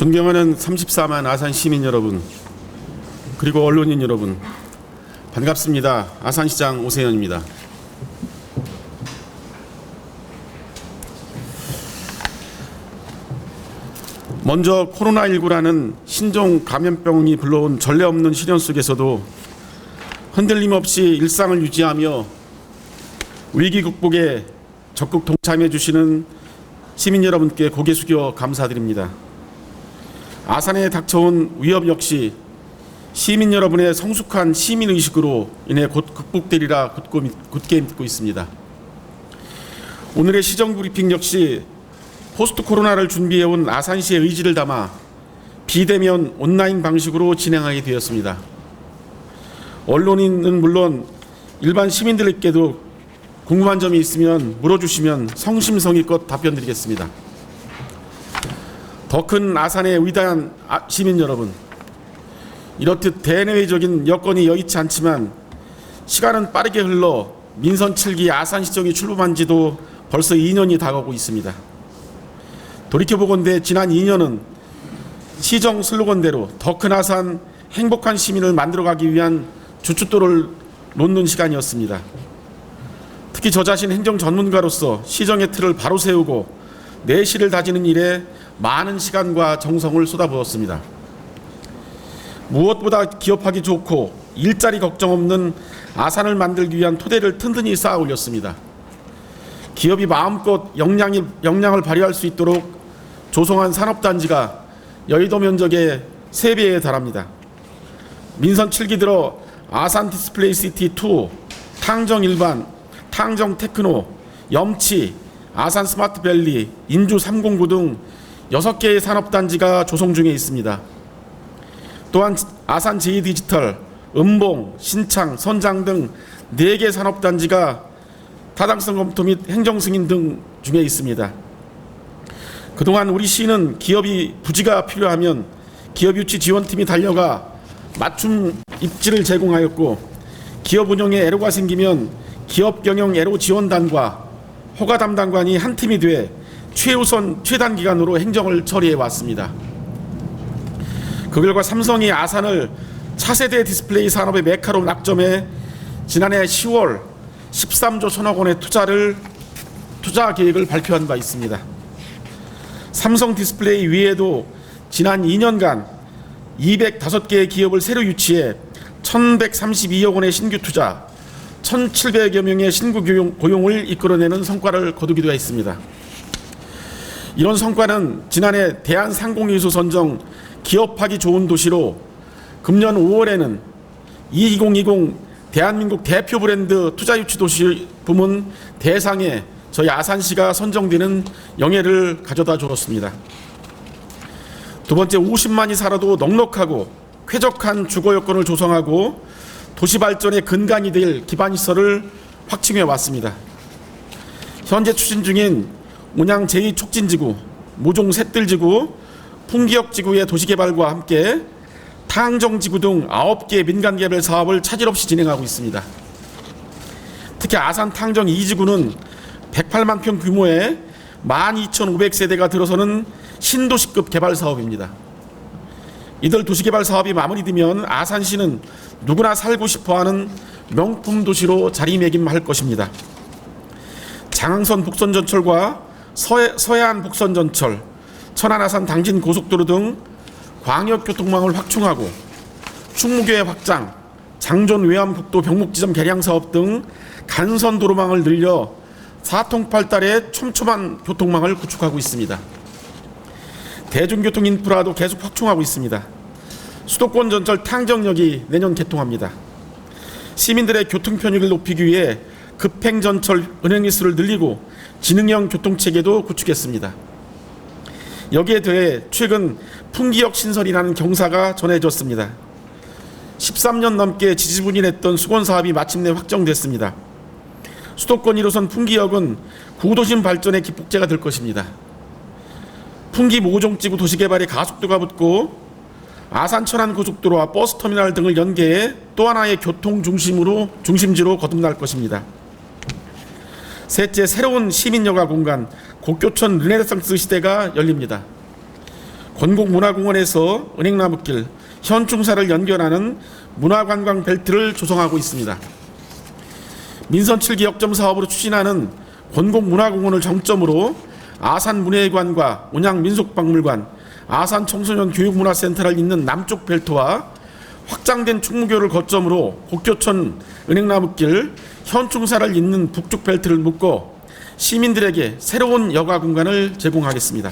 존경하는 34만 아산 시민 여러분, 그리고 언론인 여러분, 반갑습니다. 아산시장 오세현입니다. 먼저 코로나19라는 신종 감염병이 불러온 전례 없는 시련 속에서도 흔들림 없이 일상을 유지하며 위기 극복에 적극 동참해 주시는 시민 여러분께 고개 숙여 감사드립니다. 아산에 닥쳐온 위협 역시 시민 여러분의 성숙한 시민의식으로 인해 곧 극복되리라 굳게 믿고 있습니다. 오늘의 시정 브리핑 역시 포스트 코로나를 준비해온 아산시의 의지를 담아 비대면 온라인 방식으로 진행하게 되었습니다. 언론인은 물론 일반 시민들에게도 궁금한 점이 있으면 물어주시면 성심성의껏 답변드리겠습니다. 더 큰 아산의 위대한 시민 여러분, 이렇듯 대내외적인 여건이 여의치 않지만 시간은 빠르게 흘러 민선 7기 아산시정이 출범한 지도 벌써 2년이 다가오고 있습니다. 돌이켜보건대 지난 2년은 시정 슬로건대로 더 큰 아산, 행복한 시민을 만들어가기 위한 주춧돌을 놓는 시간이었습니다. 특히 저 자신 행정 전문가로서 시정의 틀을 바로 세우고 내실을 다지는 일에 많은 시간과 정성을 쏟아부었습니다. 무엇보다 기업하기 좋고 일자리 걱정 없는 아산을 만들기 위한 토대를 튼튼히 쌓아 올렸습니다. 기업이 마음껏 역량을 발휘할 수 있도록 조성한 산업단지가 여의도 면적의 3배에 달합니다. 민선 7기 들어 아산 디스플레이 시티 2, 탕정 일반, 탕정 테크노, 염치, 아산 스마트밸리, 인주 309 등 6개의 산업단지가 조성 중에 있습니다. 또한 아산 제2디지털, 음봉, 신창, 선장 등 4개 산업단지가 타당성 검토 및 행정승인 등 중에 있습니다. 그동안 우리 시는 기업이 부지가 필요하면 기업유치 지원팀이 달려가 맞춤 입지를 제공하였고, 기업 운영에 애로가 생기면 기업 경영 애로 지원단과 허가 담당관이 한 팀이 돼 최우선 최단기간으로 행정을 처리해 왔습니다. 그 결과 삼성이 아산을 차세대 디스플레이 산업의 메카로 낙점해 지난해 10월 13조 1,000억 원의 투자 계획을 발표한 바 있습니다. 삼성 디스플레이 외에도 지난 2년간 205개의 기업을 새로 유치해 1,132억 원의 신규 투자, 1,700여 명의 신규 고용을 이끌어내는 성과를 거두기도 했습니다. 이런 성과는 지난해 대한상공회의소 선정 기업하기 좋은 도시로 금년 5월에는 2020 대한민국 대표 브랜드 투자유치 도시 부문 대상에 저희 아산시가 선정되는 영예를 가져다 주었습니다. 두 번째, 50만이 살아도 넉넉하고 쾌적한 주거 여건을 조성하고 도시 발전의 근간이 될 기반시설을 확충해 왔습니다. 현재 추진 중인 온양 제2촉진지구, 모종 셋들지구, 풍기역지구의 도시개발과 함께 탕정지구 등 9개 민간개발 사업을 차질 없이 진행하고 있습니다. 특히 아산 탕정 2지구는 108만 평 규모의 12,500세대가 들어서는 신도시급 개발 사업입니다. 이들 도시개발 사업이 마무리되면 아산시는 누구나 살고 싶어하는 명품 도시로 자리매김할 것입니다. 장항선 북선전철과 서해안 북선전철, 천안 아산 당진 고속도로 등 광역교통망을 확충하고 충무교회 확장, 장존 외암국도 병목지점 개량 사업 등 간선 도로망을 늘려 사통팔달의 촘촘한 교통망을 구축하고 있습니다. 대중교통 인프라도 계속 확충하고 있습니다. 수도권 전철 탕정역이 내년 개통합니다. 시민들의 교통 편익을 높이기 위해 급행전철 운행 수를 늘리고 지능형 교통체계도 구축했습니다. 여기에 더해 최근 풍기역 신설이라는 경사가 전해졌습니다. 13년 넘게 지지부진했던 수건사업이 마침내 확정됐습니다. 수도권 1호선 풍기역은 구도심 발전의 기폭제가 될 것입니다. 풍기 모종지구 도시개발에 가속도가 붙고 아산 천안 고속도로와 버스터미널 등을 연계해 또 하나의 교통 중심지로 거듭날 것입니다. 셋째, 새로운 시민여가 공간, 곡교천 르네상스 시대가 열립니다. 권곡문화공원에서 은행나무길, 현충사를 연결하는 문화관광 벨트를 조성하고 있습니다. 민선 7기 역점 사업으로 추진하는 권곡문화공원을 정점으로 아산문예관과 온양민속박물관, 아산청소년교육문화센터를 잇는 남쪽 벨트와 확장된 충무교를 거점으로 곡교천 은행나무길, 현충사를 잇는 북쪽 벨트를 묶어 시민들에게 새로운 여가 공간을 제공하겠습니다.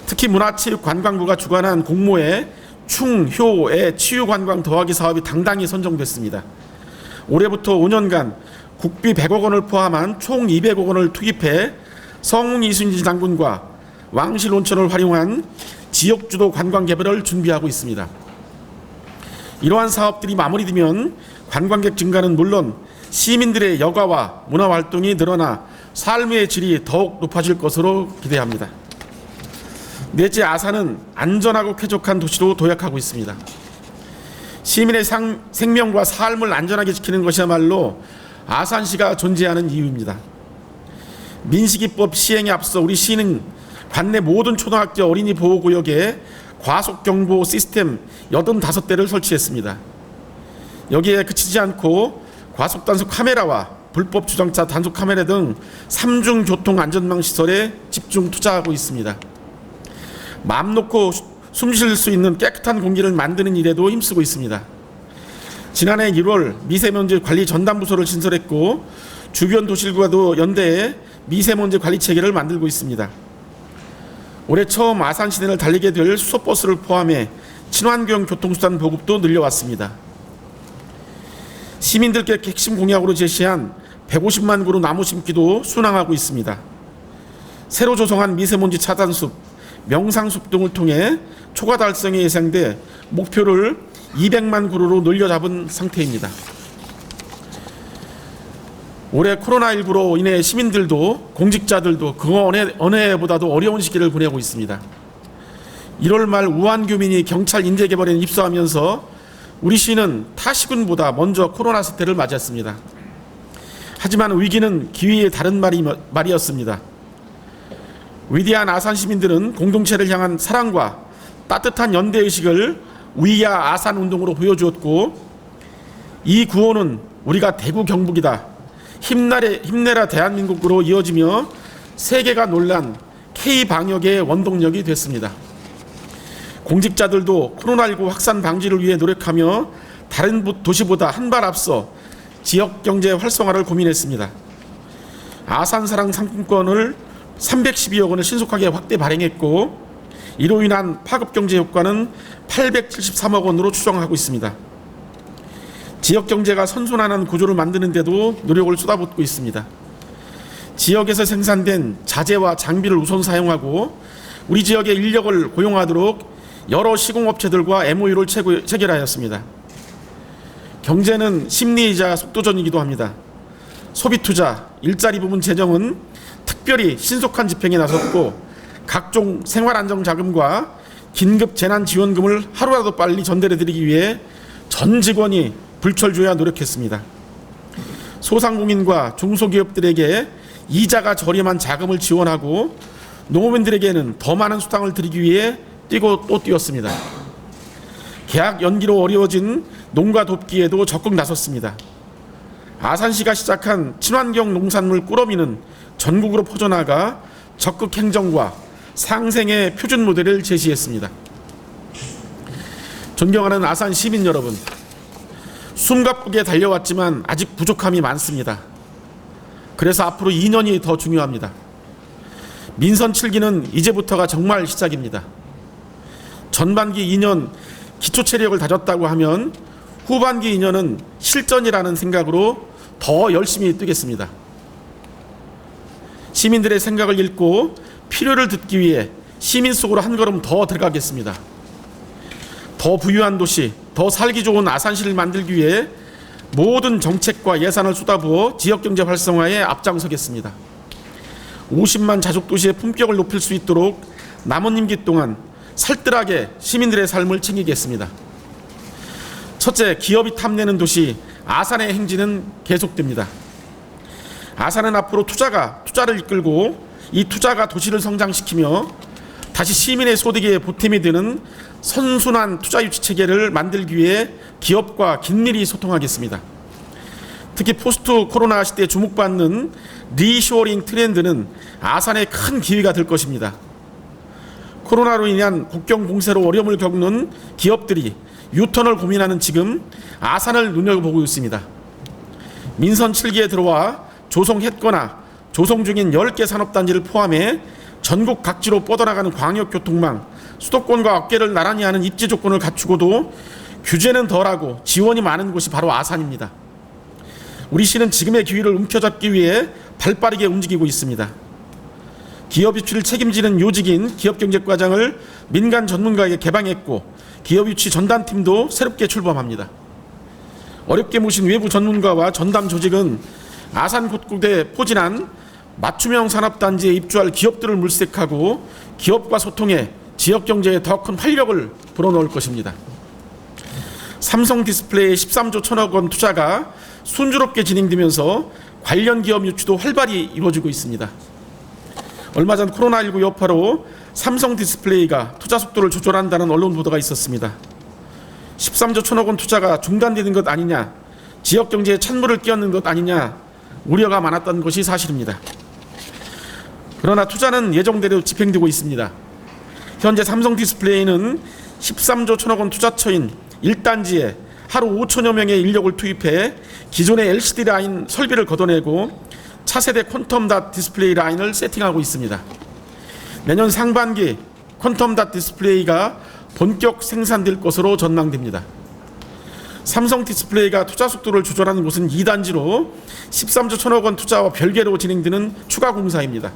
특히 문화체육관광부가 주관한 공모에 충효의 치유관광 더하기 사업이 당당히 선정됐습니다. 올해부터 5년간 국비 100억 원을 포함한 총 200억 원을 투입해 성웅 이순신 장군과 왕실 온천을 활용한 지역주도 관광 개발을 준비하고 있습니다. 이러한 사업들이 마무리되면 관광객 증가는 물론 시민들의 여가와 문화활동이 늘어나 삶의 질이 더욱 높아질 것으로 기대합니다. 넷째, 아산은 안전하고 쾌적한 도시로 도약하고 있습니다. 시민의 생명과 삶을 안전하게 지키는 것이야말로 아산시가 존재하는 이유입니다. 민식이법 시행에 앞서 우리 시는 관내 모든 초등학교 어린이 보호구역에 과속경보 시스템 85대를 설치했습니다. 여기에 그치지 않고 과속단속 카메라와 불법 주정차 단속 카메라 등 3중 교통안전망 시설에 집중 투자하고 있습니다. 마음 놓고 숨 쉴 수 있는 깨끗한 공기를 만드는 일에도 힘쓰고 있습니다. 지난해 1월 미세먼지 관리 전담부서를 신설했고 주변 도시들과도 연대해 미세먼지 관리 체계를 만들고 있습니다. 올해 처음 아산 시내를 달리게 될 수소버스를 포함해 친환경 교통수단 보급도 늘려왔습니다. 시민들께 핵심 공약으로 제시한 150만 그루 나무 심기도 순항하고 있습니다. 새로 조성한 미세먼지 차단숲, 명상숲 등을 통해 초과 달성이 예상돼 목표를 200만 그루로 늘려 잡은 상태입니다. 올해 코로나19로 인해 시민들도 공직자들도 그 어느 해보다도 어려운 시기를 보내고 있습니다. 1월 말 우한 교민이 경찰 인재개발에 입소하면서 우리 시는 타 시군보다 먼저 코로나 사태를 맞았습니다. 하지만 위기는 기회의 다른 말이었습니다. 위대한 아산 시민들은 공동체를 향한 사랑과 따뜻한 연대의식을 위야 아산 운동으로 보여주었고, 이 구호는 우리가 대구 경북이다, 힘내라 대한민국으로 이어지며 세계가 놀란 K방역의 원동력이 됐습니다. 공직자들도 코로나19 확산 방지를 위해 노력하며 다른 도시보다 한 발 앞서 지역경제 활성화를 고민했습니다. 아산사랑 상품권을 312억 원을 신속하게 확대 발행했고, 이로 인한 파급경제 효과는 873억 원으로 추정하고 있습니다. 지역경제가 선순환하는 구조를 만드는 데도 노력을 쏟아붓고 있습니다. 지역에서 생산된 자재와 장비를 우선 사용하고 우리 지역의 인력을 고용하도록 여러 시공업체들과 MOU를 체결하였습니다. 경제는 심리이자 속도전이기도 합니다. 소비투자, 일자리 부문 재정은 특별히 신속한 집행에 나섰고, 각종 생활안정자금과 긴급재난지원금을 하루라도 빨리 전달해드리기 위해 전 직원이 불철주야 노력했습니다. 소상공인과 중소기업들에게 이자가 저렴한 자금을 지원하고 농업인들에게는 더 많은 수당을 드리기 위해 뛰고 또 뛰었습니다. 계약 연기로 어려워진 농가 돕기에도 적극 나섰습니다. 아산시가 시작한 친환경 농산물 꾸러미는 전국으로 퍼져나가 적극 행정과 상생의 표준 모델을 제시했습니다. 존경하는 아산 시민 여러분, 숨가쁘게 달려왔지만 아직 부족함이 많습니다. 그래서 앞으로 2년이 더 중요합니다. 민선 7기는 이제부터가 정말 시작입니다. 전반기 2년 기초 체력을 다졌다고 하면 후반기 2년은 실전이라는 생각으로 더 열심히 뛰겠습니다. 시민들의 생각을 읽고 필요를 듣기 위해 시민 속으로 한 걸음 더 들어가겠습니다. 더 부유한 도시, 더 살기 좋은 아산시를 만들기 위해 모든 정책과 예산을 쏟아부어 지역경제 활성화에 앞장서겠습니다. 50만 자족도시의 품격을 높일 수 있도록 남은 임기 동안 살뜰하게 시민들의 삶을 챙기겠습니다. 첫째, 기업이 탐내는 도시 아산의 행진은 계속됩니다. 아산은 앞으로 투자를 이끌고 이 투자가 도시를 성장시키며 다시 시민의 소득에 보탬이 되는 선순환 투자 유치 체계를 만들기 위해 기업과 긴밀히 소통하겠습니다. 특히 포스트 코로나 시대에 주목받는 리쇼어링 트렌드는 아산의 큰 기회가 될 것입니다. 코로나로 인한 국경 봉쇄로 어려움을 겪는 기업들이 유턴을 고민하는 지금 아산을 눈여겨보고 있습니다. 민선 7기에 들어와 조성했거나 조성 중인 10개 산업단지를 포함해 전국 각지로 뻗어나가는 광역교통망, 수도권과 어깨를 나란히 하는 입지 조건을 갖추고도 규제는 덜하고 지원이 많은 곳이 바로 아산입니다. 우리 시는 지금의 기회를 움켜잡기 위해 발빠르게 움직이고 있습니다. 기업 유치를 책임지는 요직인 기업경제과장을 민간 전문가에게 개방했고 기업 유치 전담팀도 새롭게 출범합니다. 어렵게 모신 외부 전문가와 전담 조직은 아산 곳곳에 포진한 맞춤형 산업단지에 입주할 기업들을 물색하고 기업과 소통해 지역경제에 더 큰 활력을 불어넣을 것입니다. 삼성 디스플레이 13조 1천억 원 투자가 순조롭게 진행되면서 관련 기업 유치도 활발히 이루어지고 있습니다. 얼마 전 코로나19 여파로 삼성 디스플레이가 투자 속도를 조절한다는 언론 보도가 있었습니다. 13조 1천억 원 투자가 중단되는 것 아니냐, 지역 경제에 찬물을 끼얹는 것 아니냐 우려가 많았던 것이 사실입니다. 그러나 투자는 예정대로 집행되고 있습니다. 현재 삼성 디스플레이는 13조 1천억 원 투자처인 1단지에 하루 5천여 명의 인력을 투입해 기존의 LCD 라인 설비를 걷어내고 차세대 퀀텀 닷 디스플레이 라인을 세팅하고 있습니다. 내년 상반기 퀀텀 닷 디스플레이가 본격 생산될 것으로 전망됩니다. 삼성 디스플레이가 투자 속도를 조절하는 곳은 2단지로 13조 1천억 원 투자와 별개로 진행되는 추가 공사입니다.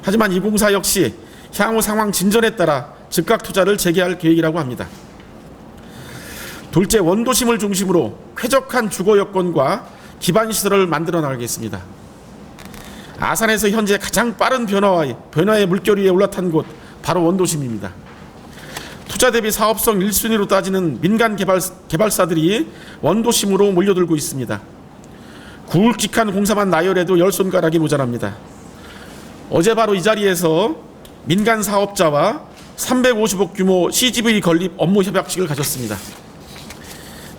하지만 이 공사 역시 향후 상황 진전에 따라 즉각 투자를 재개할 계획이라고 합니다. 둘째, 원도심을 중심으로 쾌적한 주거 여건과 기반 시설을 만들어 나가겠습니다. 아산에서 현재 가장 빠른 변화의 물결 위에 올라탄 곳 바로 원도심입니다. 투자 대비 사업성 1순위로 따지는 민간 개발사들이 원도심으로 몰려들고 있습니다. 굵직한 공사만 나열해도 10손가락이 모자랍니다. 어제 바로 이 자리에서 민간 사업자와 350억 규모 CGV 건립 업무 협약식을 가졌습니다.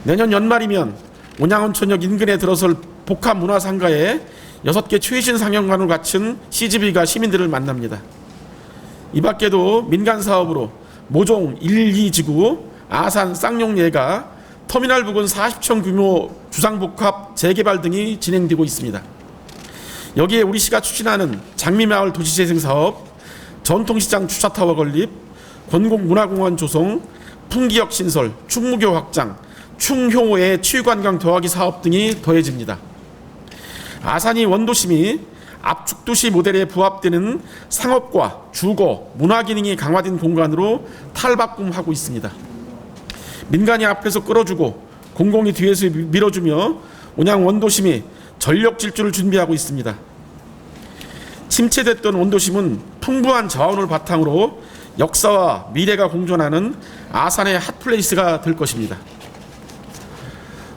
내년 연말이면 온양온천역 인근에 들어설 복합 문화상가에 6개 최신 상영관을 갖춘 CGV가 시민들을 만납니다. 이 밖에도 민간 사업으로 모종 1, 2지구, 아산 쌍용예가, 터미널 부근 40층 규모 주상복합 재개발 등이 진행되고 있습니다. 여기에 우리 시가 추진하는 장미마을 도시재생사업, 전통시장 주차타워 건립, 권곡문화공원 조성, 풍기역 신설, 충무교 확장, 충효의 치유관광 더하기 사업 등이 더해집니다. 아산이 원도심이 압축도시 모델에 부합되는 상업과 주거, 문화기능이 강화된 공간으로 탈바꿈하고 있습니다. 민간이 앞에서 끌어주고 공공이 뒤에서 밀어주며 온양 원도심이 전력 질주를 준비하고 있습니다. 침체됐던 원도심은 풍부한 자원을 바탕으로 역사와 미래가 공존하는 아산의 핫플레이스가 될 것입니다.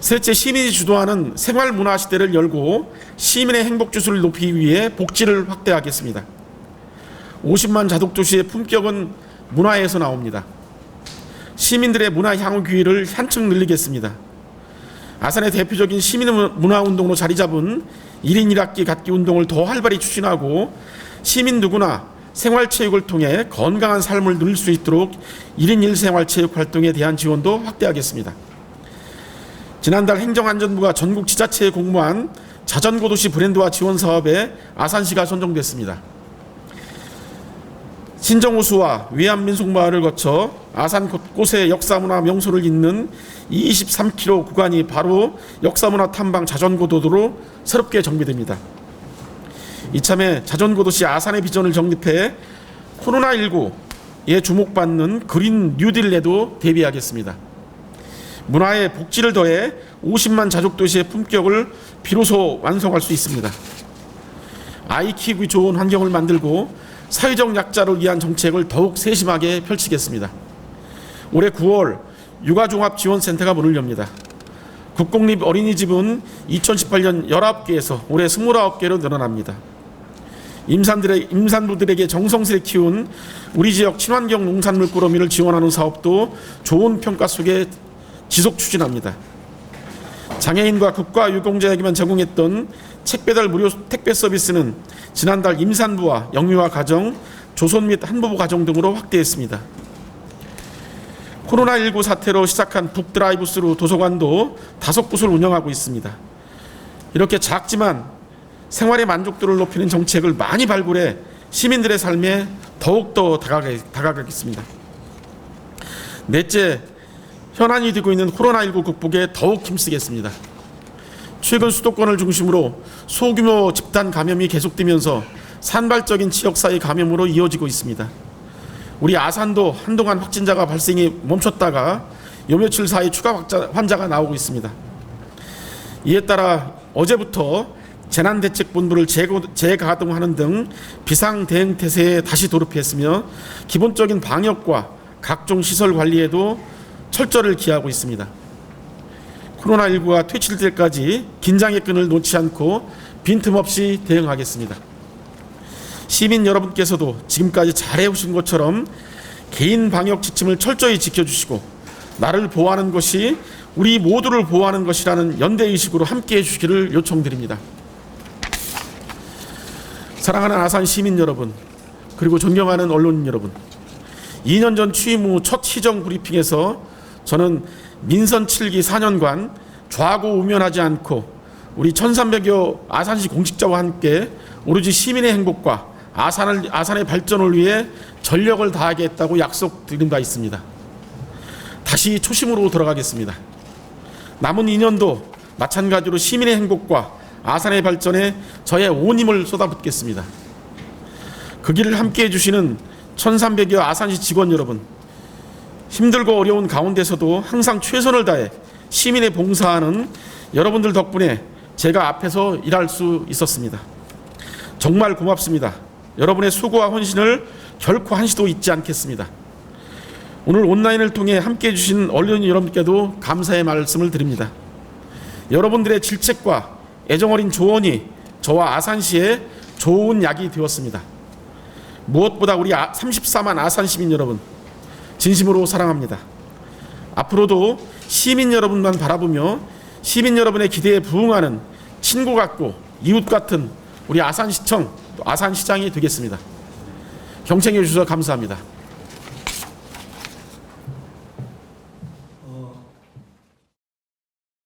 셋째, 시민이 주도하는 생활문화 시대를 열고 시민의 행복지수를 높이기 위해 복지를 확대하겠습니다. 50만 자독도시의 품격은 문화에서 나옵니다. 시민들의 문화 향후 기회를 한층 늘리겠습니다. 아산의 대표적인 시민문화운동으로 자리잡은 1인 1학기 갖기 운동을 더 활발히 추진하고 시민 누구나 생활체육을 통해 건강한 삶을 누릴 수 있도록 1인 1생활체육 활동에 대한 지원도 확대하겠습니다. 지난달 행정안전부가 전국 지자체에 공모한 자전거도시 브랜드화 지원 사업에 아산시가 선정됐습니다. 신정호수와 위안민속마을을 거쳐 아산 곳곳의 역사문화 명소를 잇는 23km 구간이 바로 역사문화 탐방 자전거도로로 새롭게 정비됩니다. 이참에 자전거도시 아산의 비전을 정립해 코로나19에 주목받는 그린 뉴딜에도 대비하겠습니다. 문화에 복지를 더해 50만 자족도시의 품격을 비로소 완성할 수 있습니다. 아이 키우기 좋은 환경을 만들고 사회적 약자를 위한 정책을 더욱 세심하게 펼치겠습니다. 올해 9월 육아종합지원센터가 문을 엽니다. 국공립 어린이집은 2018년 19개에서 올해 29개로 늘어납니다. 임산부들에게 정성스레 키운 우리 지역 친환경 농산물 꾸러미를 지원하는 사업도 좋은 평가 속에 지속 추진합니다. 장애인과 국가유공자에게만 제공했던 책 배달 무료 택배 서비스는 지난달 임산부와 영유아 가정, 조선 및 한부부 가정 등으로 확대했습니다. 코로나19 사태로 시작한 북드라이브스루 도서관도 5곳을 운영하고 있습니다. 이렇게 작지만 생활의 만족도를 높이는 정책을 많이 발굴해 시민들의 삶에 더욱더 다가가겠습니다. 넷째, 현안이 되고 있는 코로나19 극복에 더욱 힘쓰겠습니다. 최근 수도권을 중심으로 소규모 집단 감염이 계속되면서 산발적인 지역사회 감염으로 이어지고 있습니다. 우리 아산도 한동안 확진자가 발생이 멈췄다가 요 며칠 사이 추가 환자가 나오고 있습니다. 이에 따라 어제부터 재난대책본부를 재가동하는 등 비상대응태세에 다시 돌입했으며 기본적인 방역과 각종 시설 관리에도 철저를 기하고 있습니다. 코로나19가 퇴치될 때까지 긴장의 끈을 놓지 않고 빈틈없이 대응하겠습니다. 시민 여러분께서도 지금까지 잘해오신 것처럼 개인 방역 지침을 철저히 지켜주시고 나를 보호하는 것이 우리 모두를 보호하는 것이라는 연대의식으로 함께해 주시기를 요청드립니다. 사랑하는 아산 시민 여러분, 그리고 존경하는 언론인 여러분, 2년 전 취임 후 첫 시정 브리핑에서 저는 민선 7기 4년간 좌고우면하지 않고 우리 1300여 아산시 공직자와 함께 오로지 시민의 행복과 아산의 발전을 위해 전력을 다하겠다고 약속드린 바 있습니다. 다시 초심으로 돌아가겠습니다. 남은 2년도 마찬가지로 시민의 행복과 아산의 발전에 저의 온 힘을 쏟아붓겠습니다. 그 길을 함께해 주시는 1300여 아산시 직원 여러분, 힘들고 어려운 가운데서도 항상 최선을 다해 시민에 봉사하는 여러분들 덕분에 제가 앞에서 일할 수 있었습니다. 정말 고맙습니다. 여러분의 수고와 헌신을 결코 한시도 잊지 않겠습니다. 오늘 온라인을 통해 함께해 주신 언론인 여러분께도 감사의 말씀을 드립니다. 여러분들의 질책과 애정어린 조언이 저와 아산시에 좋은 약이 되었습니다. 무엇보다 우리 34만 아산 시민 여러분, 진심으로 사랑합니다. 앞으로도 시민 여러분만 바라보며 시민 여러분의 기대에 부응하는 친구 같고 이웃 같은 우리 아산시청, 또 아산시장이 되겠습니다. 경청해 주셔서 감사합니다.